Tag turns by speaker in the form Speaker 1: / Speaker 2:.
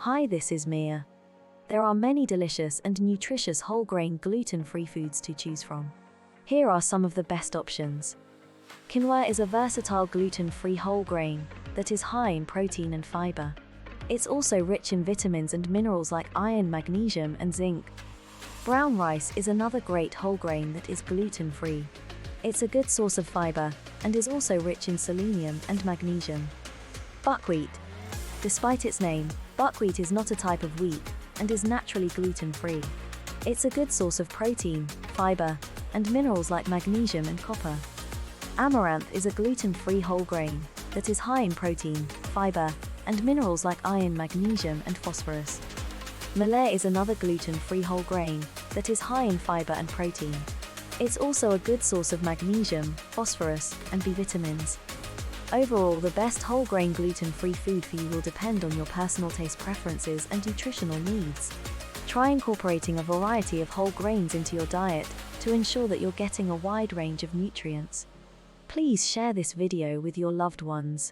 Speaker 1: Hi, this is Mia. There are many delicious and nutritious whole grain gluten-free foods to choose from. Here are some of the best options. Quinoa is a versatile gluten-free whole grain that is high in protein and fiber. It's also rich in vitamins and minerals like iron, magnesium, and zinc. Brown rice is another great whole grain that is gluten-free. It's a good source of fiber and is also rich in selenium and magnesium. Buckwheat. Despite its name, buckwheat is not a type of wheat and is naturally gluten-free. It's a good source of protein, fiber, and minerals like magnesium and copper. Amaranth is a gluten-free whole grain that is high in protein, fiber, and minerals like iron, magnesium, and phosphorus. Millet is another gluten-free whole grain that is high in fiber and protein. It's also a good source of magnesium, phosphorus, and B vitamins. Overall, the best whole grain gluten-free food for you will depend on your personal taste preferences and nutritional needs. Try incorporating a variety of whole grains into your diet to ensure that you're getting a wide range of nutrients. Please share this video with your loved ones.